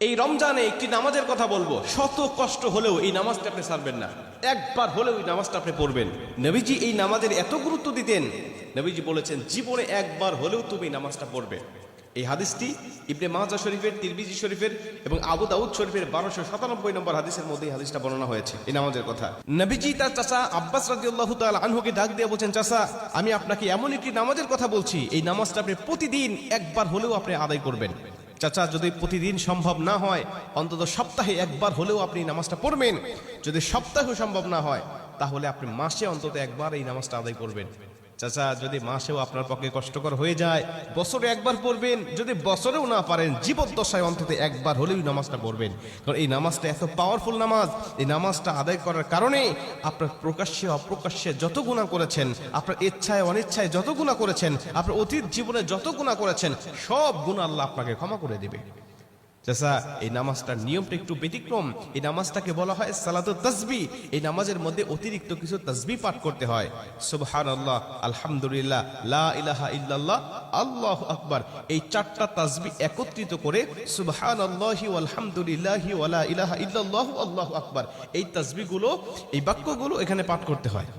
এই রমজানে একটি নামাজের কথা বলবো, শত কষ্ট হলেও এই নামাজটা আপনি ছাড়বেন না, একবার হলেও এই নামাজটা আপনি পড়বেন। নবীজি এই নামাজের এত গুরুত্ব দিতেন, নবীজি বলেছেন জীবনে একবার হলেও তুমি নামাজটা পড়বে। এই হাদিসটি ইবনে মাজাহ শরীফের, তিরমিজি শরীফের এবং আবু দাউদ শরীফের 1297 নম্বর হাদিসের মধ্যে এই হাদিসটা বর্ণনা হয়েছে এই নামাজের কথা। নবীজি তার চাচা আব্বাস রাদিয়াল্লাহু তাআলা আনহুকে ডাক দিয়ে বলছেন, চাচা আমি আপনাকে এমন একটি নামাজের কথা বলছি, এই নামাজটা আপনি প্রতিদিন একবার হলেও আপনি আদায় করবেন। চাচা যদি প্রতিদিন সম্ভব না হয়, অন্তত সপ্তাহে একবার হলেও আপনি নামাজটা পড়বেন। যদি সপ্তাহে সম্ভব না হয়, তাহলে আপনি মাসে অন্তত একবার এই নামাজটা আদায় করবেন। চাচা যদি মাসেও আপনার পক্ষে কষ্টকর হয়ে যায়, বছরে একবার পড়বেন। যদি বছরেও না পারেন, জীবদ্দশায় অন্তত একবার হলেও নামাজটা পড়বেন। কারণ এই নামাজটা এত পাওয়ারফুল নামাজ। এই নামাজটা আদায় করার কারণে আপনার প্রকাশ্যে অপ্রকাশ্যে যত গুনাহ করেছেন, আপনার ইচ্ছায় অনিচ্ছায় যত গুনাহ করেছেন, আপনার অতীত জীবনে যত গুনাহ করেছেন, সব গুনাহ আল্লাহ আপনাকে ক্ষমা করে দিবে। চাচা এই নামাজটার নিয়মটা একটু ব্যতিক্রম। এই নামাজটাকে বলা হয় সালাতুত তাসবিহ। এই নামাজের মধ্যে অতিরিক্ত কিছু তাসবিহ পাঠ করতে হয়। সুবহানাল্লাহ, আলহামদুলিল্লাহ, লা ইলাহা ইল্লাল্লাহ, আল্লাহু আকবার। এই চারটা তাসবিহ একত্রিত করে সুবহানাল্লাহি ওয়াল হামদুলিল্লাহি ওয়া লা ইলাহা ইল্লাল্লাহু আল্লাহু আকবার, এই তাসবিহগুলো, এই বাক্যগুলো এখানে পাঠ করতে হয়।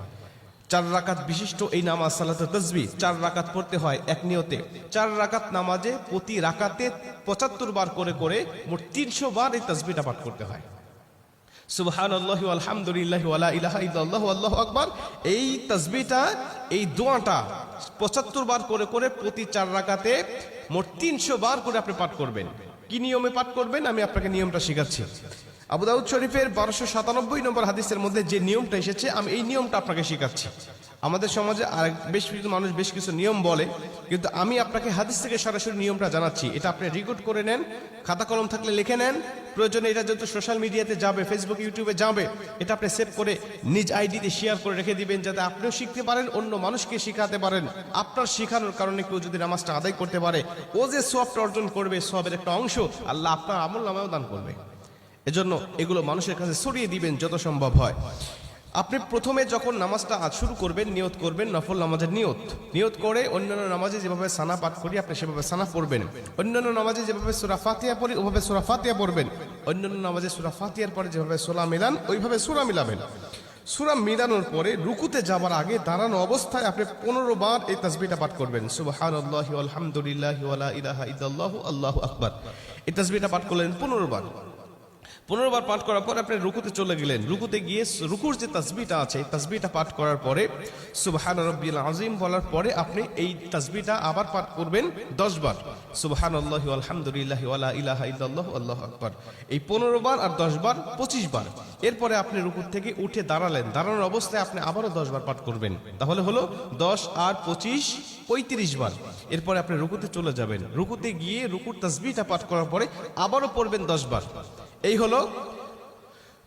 4 রাকাত বিশিষ্ট এই নামাজ সালাতুত তাসবিহ 4 রাকাত পড়তে হয় এক নিয়তে। 4 রাকাত নামাজে প্রতি রাকাতে 75 বার করে করে মোট 300 বার এই তাসবিহটা পাঠ করতে হয়। সুবহানাল্লাহি ওয়াল হামদুলিল্লাহি ওয়া লা ইলাহা ইল্লাল্লাহু আল্লাহু আকবার, এই তাসবিহটা, এই দোয়াটা 75 বার করে করে প্রতি 4 রাকাতে মোট 300 বার করে আপনি পাঠ করবেন। কি নিয়মে পাঠ করবেন আমি আপনাকে নিয়মটা শেখাচ্ছি। আবু দাউদ শরীফের 1297 নম্বর হাদিসের মধ্যে যে নিয়মটা এসেছে, আমি এই নিয়মটা আপনাকে শেখাচ্ছি। আমাদের সমাজে আর বেশ কিছু মানুষ বেশ কিছু নিয়ম বলে, কিন্তু আমি আপনাকে হাদিস থেকে সরাসরি নিয়মটা জানাচ্ছি। এটা আপনি রেকর্ড করে নেন, খাতা কলম থাকলে লিখে নেন। প্রয়োজনে এটা যত সোশ্যাল মিডিয়াতে যাবে, ফেসবুক ইউটিউবে যাবে, এটা আপনি সেভ করে নিজ আইডিতে শেয়ার করে রেখে দিবেন, যাতে আপনিও শিখতে পারেন, অন্য মানুষকে শিখাতে পারেন। আপনার শেখানোর কারণে কেউ যদি নামাজটা আদায় করতে পারে, ও যে সওয়াবটা অর্জন করবে, সওয়াবের একটা অংশ আল্লাহ আপনার আমলনামায়ও দান করবে। এজন্য এগুলো মানুষের কাছে ছড়িয়ে দিবেন যত সম্ভব হয়। আপনি প্রথমে যখন নামাজটা শুরু করবেন, নিয়ত করবেন, নফল নামাজের নিয়ত করে অন্যান্য নামাজে যেভাবে সানা পাঠ করি আপনি সেভাবে সানা পড়বেন। অন্যান্য নামাজে যেভাবে সূরা ফাতিহা পড়ি ওভাবে সূরা ফাতিহা পড়বেন। অন্যান্য নামাজে সূরা ফাতিহার পরে যেভাবে সূরা মিলান ওইভাবে সূরা মিলাবেন। সূরা মিলানোর পরে রুকুতে যাবার আগে দাঁড়ানো অবস্থায় আপনি 15 বার এই তাসবিহটা পাঠ করবেন। সুবহানাল্লাহি ওয়াল হামদুলিল্লাহি ওয়া লা ইলাহা ইল্লাল্লাহু আল্লাহু আকবার। এই তাসবিহটা পাঠ করলেন 15 বার। 15 বার পাঠ করার পর আপনি রুকুতে চলে গেলেন। রুকুতে গিয়ে রুকুর যে তাসবিহটা আছে, তাসবিহটা পাঠ করার পরে সুবহান রাব্বিল আযীম বলার পরে আপনি এই তাসবিহটা আবার পাঠ করবেন 10 বার। সুবহানাল্লাহি ওয়াল হামদুলিল্লাহি ওয়া লা ইলাহা ইল্লাল্লাহু আল্লাহু আকবার। এই 15 বার আর 10 বার 25 বার। এরপরে আপনি রুকু থেকে উঠে দাঁড়ালেন, দাঁড়ানোর অবস্থায় আপনি আবারও 10 বার পাঠ করবেন। তাহলে হলো 10 আর 25 35 বার। এরপরে আপনি রুকুতে চলে যাবেন। রুকুতে গিয়ে রুকুর তাসবিহটা পাঠ করার পরে আবারও পড়বেন 10 বার। এই হলো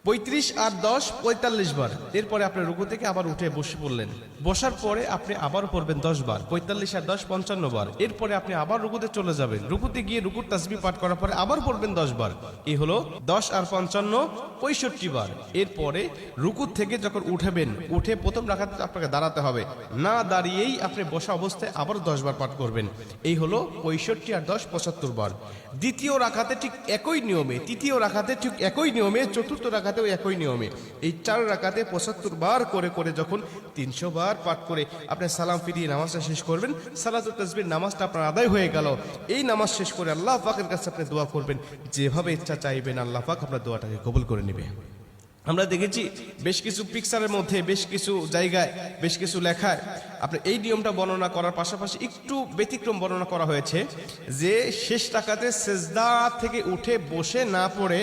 35 আর 10 45 বার। এরপরে আপনি রুকু থেকে আবার উঠে বসে পড়লেন। বসার পরে আপনি আবার পড়বেন 10 বার। 45 আর 10 55 বার। এরপরে আপনি আবার রুকুতে চলে যাবেন। রুকুতে গিয়ে রুকুর তাসবিহ পাঠ করার পরে আবার পড়বেন 10 বার। এই হলো 10 আর 55 65 বার। এরপরে রুকু থেকে যখন উঠবেন, উঠে প্রথম রাকাতে আপনাকে দাঁড়াতে হবে, না দাঁড়িয়েই আপনি বসা অবস্থায় আবার 10 বার পাঠ করবেন। এই হলো 65 আর 10 75 বার। দ্বিতীয় রাকাতে ঠিক একই নিয়মে, তৃতীয় রাকাতে ঠিক একই নিয়মে, চতুর্থ রাকাতেও একই নিয়মে, এই 4 রাকাতে 75 বার করে করে যখন 300 বার পাঠ করে আপনি সালাম ফিরিয়ে নামাজটা শেষ করবেন, সালাতুত তাসবিহ নামাজটা আপনার আদায় হয়ে গেল। এই নামাজ শেষ করে আল্লাহ পাকের কাছে আপনি দোয়া করবেন, যেভাবে ইচ্ছা চাইবেন আল্লাহ পাক আপনার দোয়াটাকে কবুল করে নেবে। আমরা দেখেছি বেশ কিছু পিকচারের মধ্যে, বেশ কিছু জায়গায়, বেশ কিছু লেখায় আপনি এই নিয়মটা বর্ণনা করার পাশাপাশি একটু ব্যতিক্রম বর্ণনা করা হয়েছে, যে শেষ রাকাতে সেজদা থেকে উঠে বসে না পড়ে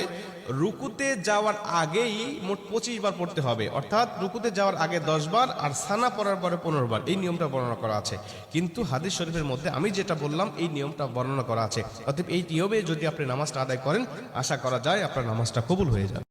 রুকুতে যাওয়ার আগেই মোট 25 বার পড়তে হবে। অর্থাৎ রুকুতে যাওয়ার আগে 10 বার আর সানা পড়ার পরে 15 বার। এই নিয়মটা বর্ণনা করা আছে, কিন্তু হাদিস শরীফের মধ্যে আমি যেটা বললাম এই নিয়মটা বর্ণনা করা আছে। অতএব এই নিয়মে যদি আপনি নামাজটা আদায় করেন, আশা করা যায় আপনার নামাজটা কবুল হয়ে যাবে।